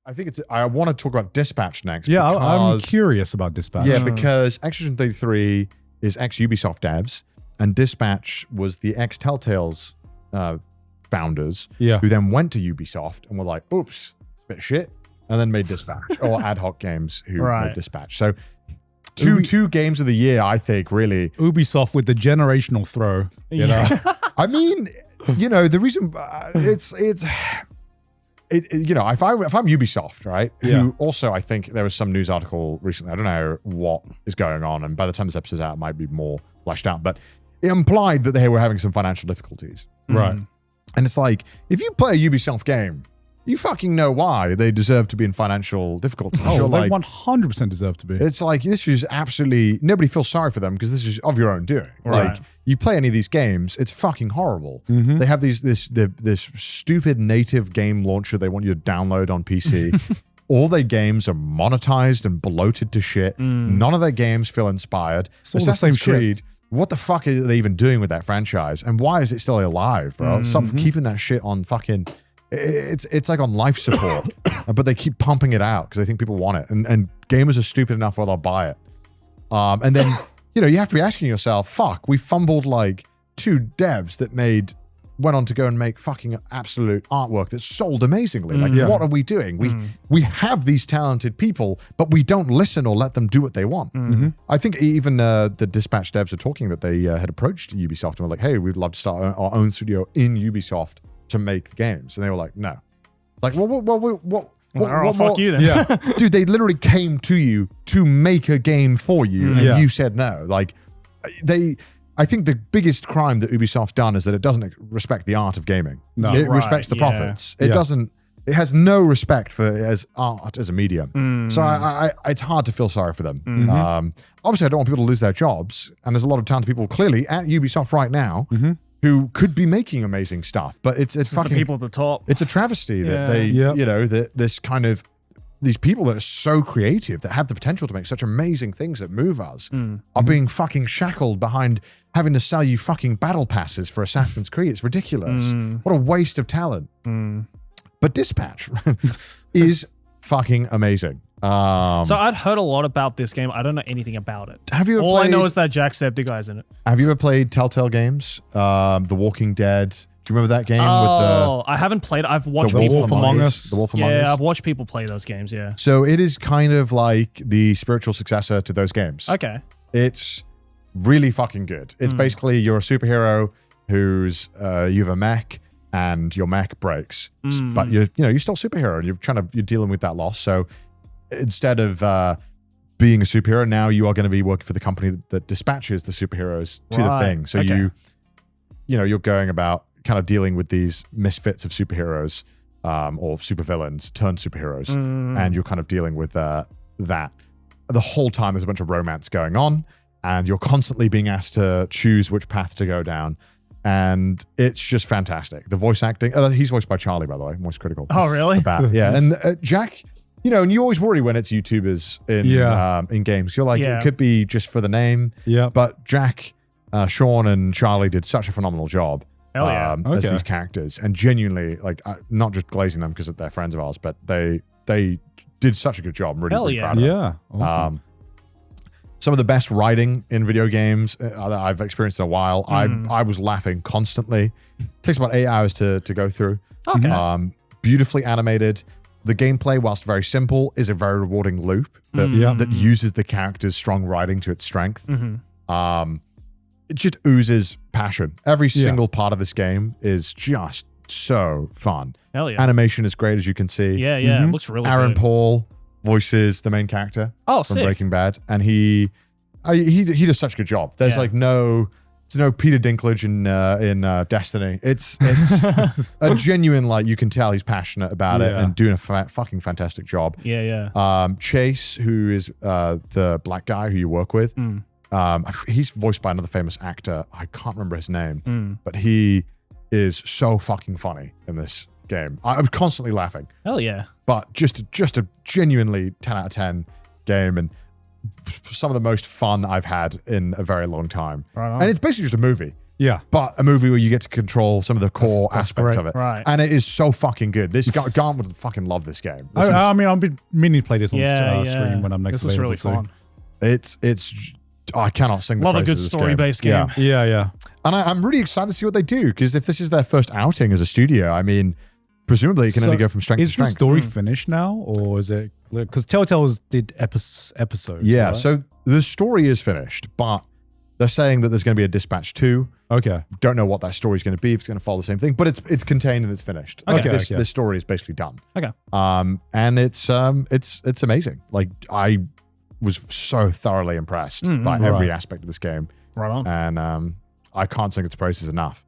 I think I want to talk about Dispatch next. Yeah, I'm curious about Dispatch. Yeah, because Extraction 33 is ex-Ubisoft devs, and Dispatch was the ex-Telltale's founders who then went to Ubisoft and were like, oops, it's a bit shit, and then made Dispatch, or Ad Hoc Games who made Dispatch. So two games of the year, I think, really. Ubisoft with the generational throw. You know? I mean, you know, the reason you know, if I'm Ubisoft, right? Who also, I think there was some news article recently. I don't know what is going on, and by the time this episode's out, it might be more fleshed out. But it implied that they were having some financial difficulties, right? And it's like, if you play a Ubisoft game, you fucking know why they deserve to be in financial difficulties. Oh, they 100% deserve to be. It's like, this is absolutely, nobody feels sorry for them because this is of your own doing. Right. Like, you play any of these games, it's fucking horrible. They have this stupid native game launcher they want you to download on PC. All their games are monetized and bloated to shit. None of their games feel inspired. Assassin's Creed, what the fuck are they even doing with that franchise? And why is it still alive, bro? Stop keeping that shit on fucking... It's like on life support, but they keep pumping it out because they think people want it, and gamers are stupid enough where they'll buy it. And then you know, you have to be asking yourself, fuck, we fumbled like 2 devs that went on to go and make fucking absolute artwork that sold amazingly. Like, what are we doing? We have these talented people, but we don't listen or let them do what they want. I think even the Dispatch devs are talking that they had approached Ubisoft and were like, hey, we'd love to start our own studio in Ubisoft to make the games. And they were like, no. Like, what fuck you then. Yeah. Dude, they literally came to you to make a game for you, and you said no. Like, I think the biggest crime that Ubisoft's done is that it doesn't respect the art of gaming. No. It respects the profits. It doesn't, it has no respect for as art as a medium. So it's hard to feel sorry for them. Obviously, I don't want people to lose their jobs, and there's a lot of talented people clearly at Ubisoft right now who could be making amazing stuff, but it's fucking... the people at the top. It's a travesty that they, you know, that this kind of... These people that are so creative, that have the potential to make such amazing things that move us, are being fucking shackled behind having to sell you fucking battle passes for Assassin's Creed. It's ridiculous. What a waste of talent. But Dispatch is fucking amazing. So I'd heard a lot about this game. I don't know anything about it. Have you ever All I know is that Jacksepticeye's in it. Have you ever played Telltale games? The Walking Dead. Do you remember that game? Oh, I haven't played it. I've watched people The Wolf Among Us. Yeah, I've watched people play those games, yeah. So it is kind of like the spiritual successor to those games. Okay. It's really fucking good. It's basically you're a superhero who's you have a mech and your mech breaks, but you're still a superhero and you're dealing with that loss. So instead of being a superhero, now you are going to be working for the company that dispatches the superheroes to the thing. So you're going about kind of dealing with these misfits of superheroes or supervillains turned superheroes, and you're kind of dealing with that. The whole time there's a bunch of romance going on, and you're constantly being asked to choose which path to go down, and it's just fantastic. The voice acting, he's voiced by Charlie, by the way, Voice Critical. Oh, really? Yeah, and Jack, you know, and you always worry when it's YouTubers in games. You're like, it could be just for the name, but Jack, Sean, and Charlie did such a phenomenal job. As these characters, and genuinely, like, not just glazing them because they're friends of ours, but they did such a good job. I'm really proud of them. Awesome. Some of the best writing in video games that I've experienced in a while. I was laughing constantly. Takes about 8 hours to go through. Okay. Beautifully animated. The gameplay, whilst very simple, is a very rewarding loop that uses the character's strong writing to its strength. It just oozes passion. Every single part of this game is just so fun. Hell yeah. Animation is great, as you can see. Yeah, it looks really Aaron good. Paul voices the main character from sick. Breaking Bad, and he does such a good job. There's like no Peter Dinklage in Destiny. It's a genuine, like, you can tell he's passionate about it and doing a fucking fantastic job. Chase, who is the black guy who you work with, he's voiced by another famous actor. I can't remember his name, but he is so fucking funny in this game. I was constantly laughing. Hell yeah. But just a genuinely 10 out of 10 game, and some of the most fun I've had in a very long time. Right on. And it's basically just a movie. Yeah. but a movie where you get to control some of the core That's aspects great. of it. Right. And it is so fucking good. This Garnt would fucking love this game. This I mean, I've been meaning to play this on Yeah, stream when I'm next This was really available, fun. it's I cannot sing the Love a praises good of this story-based game. so. Yeah. And I'm really excited to see what they do, because if this is their first outing as a studio, I mean, presumably it can only go from strength to Is the strength. story finished now, or is it because Telltale's did episodes? Yeah, right? so the story is finished, but they're saying that there's going to be a Dispatch 2. Okay. Don't know what that story is going to be, if it's going to follow the same thing, but it's contained and it's finished. Okay. Like, this story is basically done. Okay. And it's amazing. Like, I was so thoroughly impressed by every aspect of this game. Right on. And I can't sing its praises enough.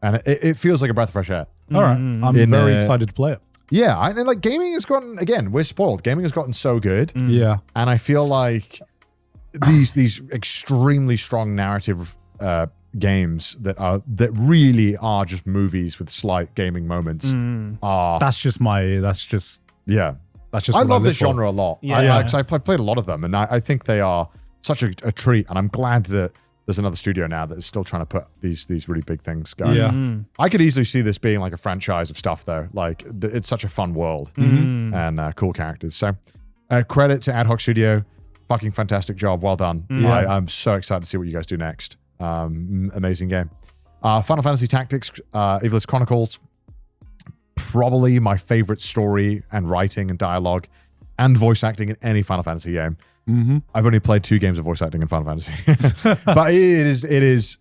And it feels like a breath of fresh air. All right. I'm very excited to play it. Yeah, and like gaming has gotten, again, we're spoiled. Gaming has gotten so good. Yeah. And I feel like these extremely strong narrative games that really are just movies with slight gaming moments are That's just yeah. That's just I what love live this for. genre a lot. Yeah. Because I've played a lot of them, and I think they are such a treat. And I'm glad that there's another studio now that is still trying to put these really big things going. Yeah. I could easily see this being like a franchise of stuff, though. Like, it's such a fun world and cool characters. So, credit to Ad Hoc Studio. Fucking fantastic job. Well done. I'm so excited to see what you guys do next. Amazing game. Final Fantasy Tactics, Evilist Chronicles. Probably my favorite story and writing and dialogue and voice acting in any Final Fantasy game. I've only played 2 games of voice acting in Final Fantasy, but it is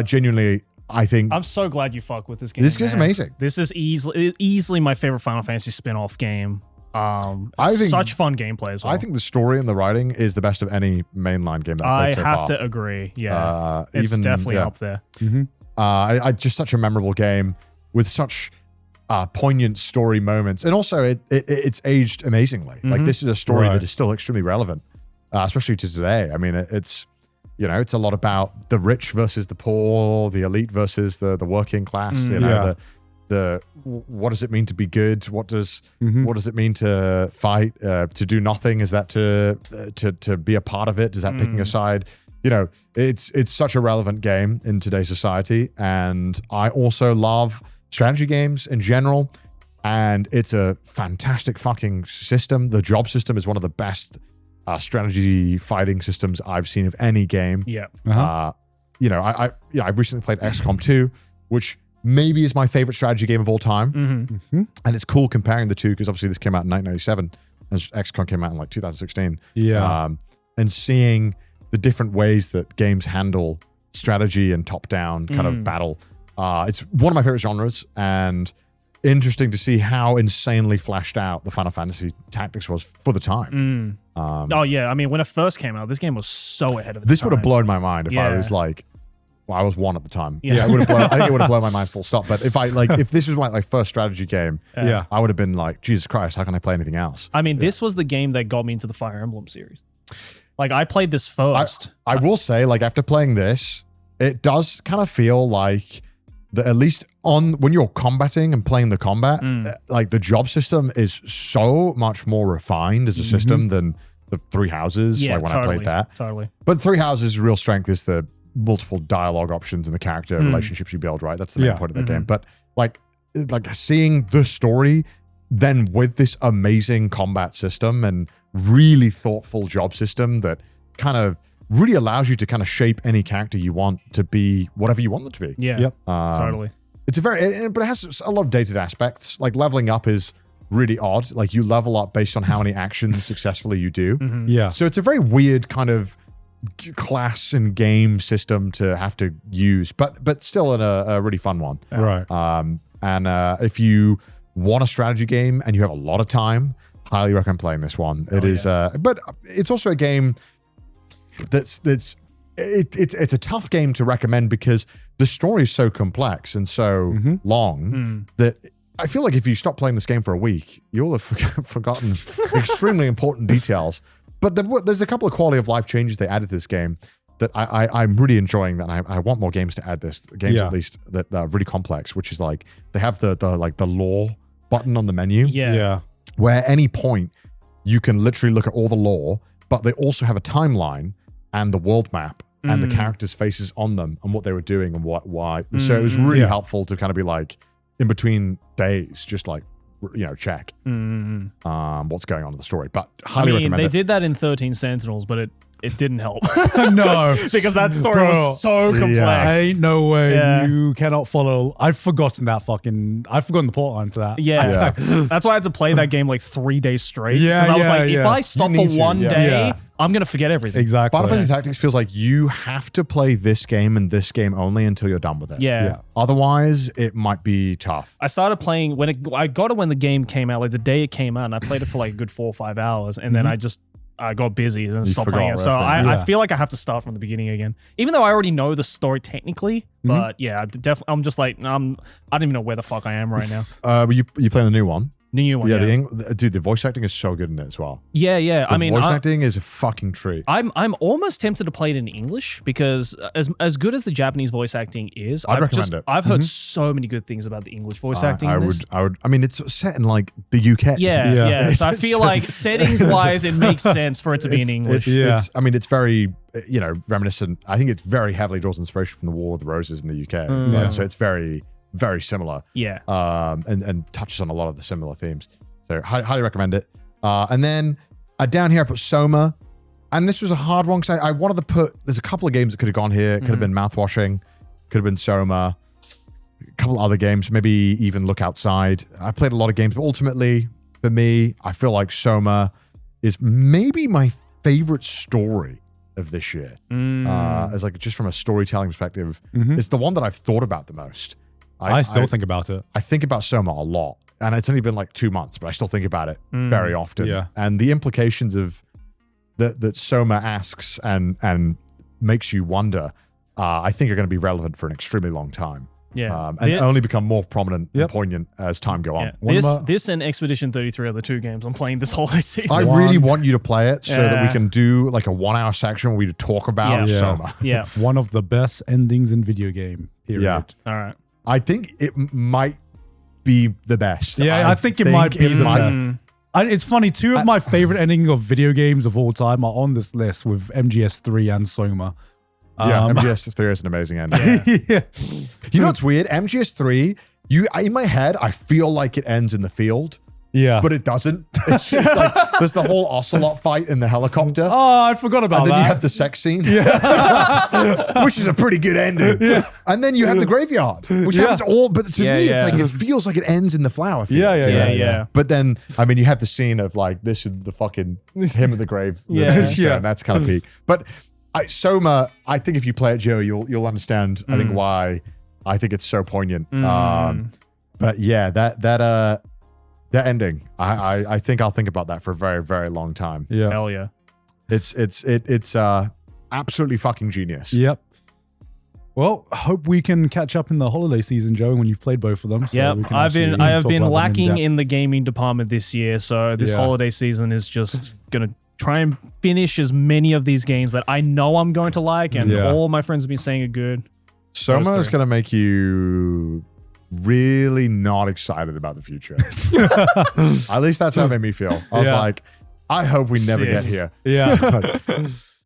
genuinely, I think. I'm so glad you fuck with this game. This game's man. amazing. This is easily my favorite Final Fantasy spin-off game. I think- such fun gameplay as well. I think the story and the writing is the best of any mainline game that I've I played so far. have to agree. Yeah, it's even- definitely yeah. up there. I just such a memorable game with such poignant story moments, and also it's aged amazingly. Like, this is a story that is still extremely relevant, especially to today. I mean, it's a lot about the rich versus the poor, the elite versus the working class. The what does it mean to be good? What does it mean to fight? To do nothing? Is that to be a part of it? Is that picking a side? It's such a relevant game in today's society, and I also love strategy games in general, and it's a fantastic fucking system. The job system is one of the best strategy fighting systems I've seen of any game. Yeah. I recently played XCOM 2, which maybe is my favorite strategy game of all time. And it's cool comparing the two, because obviously this came out in 1997 and XCOM came out in like 2016. Yeah. And seeing the different ways that games handle strategy and top-down kind of battle. It's one of my favorite genres, and interesting to see how insanely flashed out the Final Fantasy Tactics was for the time. Oh yeah, I mean, when it first came out, this game was so ahead of its This time. would have blown my mind if I Yeah. was like, well, I was 1 at the time. Yeah. I think it would have blown my mind full stop. But if this was my first strategy game, Yeah. I would have been like, Jesus Christ, how can I play anything else? I mean, this was the game that got me into the Fire Emblem series. Like, I played this first. I will say, like, after playing this, it does kind of feel like that, at least when you're combating and playing the combat, like, the job system is so much more refined as a system than the Three Houses, Yeah, like when totally, I played that. Totally. But Three Houses' real strength is the multiple dialogue options and the character relationships you build, right? That's the main Yeah. point of the game. But like seeing the story then with this amazing combat system and really thoughtful job system that kind of really allows you to kind of shape any character you want to be whatever you want them to be. Yeah. Yep. Totally. It's but it has a lot of dated aspects. Like, leveling up is really odd. Like, you level up based on how many actions successfully you do. Yeah. So it's a very weird kind of class and game system to have to use, but still a really fun one. Right. And if you want a strategy game and you have a lot of time, highly recommend playing this one. It is, but it's also a game it's a tough game to recommend because the story is so complex and so long that I feel like if you stop playing this game for a week, you'll have forgotten extremely important details. But there's a couple of quality of life changes they added to this game that I'm really enjoying. That I want more games to add this. Games at least that are really complex, which is like they have the lore button on the menu. Yeah. Where at any point you can literally look at all the lore, but they also have a timeline and the world map and the characters' faces on them and what they were doing and why. So it was really helpful to kind of be like, in between days, just like, check what's going on in the story. But highly recommend they it. did that in 13 Sentinels, but it didn't help. No. Because that story was so complex. Yeah. Ain't no way Yeah. you cannot follow. I've forgotten the plot line to that. Yeah. That's why I had to play that game like 3 days straight. Yeah, Because I was like, yeah. if I stop You for need to, one yeah. day, Yeah. I'm going to forget everything. Exactly. Final Fantasy Tactics feels like you have to play this game and this game only until you're done with it. Yeah. Otherwise, it might be tough. I started playing I got it when the game came out, like the day it came out, and I played it for like a good 4 or 5 hours, and then I got busy and stopped playing it. So I feel like I have to start from the beginning again, even though I already know the story technically. But yeah, I'm just like I don't even know where the fuck I am right now. You playing the new one? The new one, Yeah, the voice acting is so good in it as well. Yeah. The voice acting is a fucking treat. I'm almost tempted to play it in English because as good as the Japanese voice acting is, I'd recommend it. I've heard so many good things about the English voice acting. I would. I mean, it's set in like the UK. Yeah. So I feel like settings wise, it makes sense for it to be in English. It's very reminiscent. I think it's very heavily draws inspiration from the War of the Roses in the UK. So it's very, very similar. Yeah. And touches on a lot of the similar themes. So highly recommend it. And then down here I put Soma, and this was a hard one because I wanted to put. There's a couple of games that could have gone here. It could have been Mouthwashing, could have been Soma, a couple of other games, maybe even Look Outside. I played a lot of games, but ultimately for me, I feel like Soma is maybe my favorite story of this year. As like just from a storytelling perspective, it's the one that I've thought about the most. I still think about it. I think about Soma a lot, and it's only been like 2 months, but I still think about it very often. Yeah. And the implications of that Soma asks and makes you wonder, I think are going to be relevant for an extremely long time. Yeah. And only become more prominent and poignant as time go on. This and Expedition 33 are the 2 games I'm playing this holiday season. I really want you to play it so that we can do like a 1 hour section where we talk about Soma. Yeah. One of the best endings in video game, period. Yeah. All right. I think it might be the best. Yeah, I think it might be the best. It's funny, 2 of my favorite endings of video games of all time are on this list with MGS3 and Soma. MGS3 is an amazing ending. You know what's weird? MGS3, in my head, I feel like it ends in the field. Yeah. But it doesn't. It's like there's the whole ocelot fight in the helicopter. Oh, I forgot about that. And then you have the sex scene. Which is a pretty good ending. Yeah. And then you have the graveyard, which happens all, but to me, it's like, it feels like it ends in the flower field. Yeah. But then, I mean, you have the scene of like, this is the fucking him at the grave. And that's kind of peak. But Soma, I think if you play it, Joe, you'll understand, I think, why I think it's so poignant. But yeah, that ending, I think I'll think about that for a very, very long time. Yeah. Hell yeah. It's absolutely fucking genius. Yep. Well, hope we can catch up in the holiday season, Joe, when you've played both of them. So I have been lacking in the gaming department this year, so this holiday season is just gonna try and finish as many of these games that I know I'm going to like, and all my friends have been saying are good. Soma is gonna make you really not excited about the future. At least that's how it made me feel. I was like, I hope we never get here. Yeah.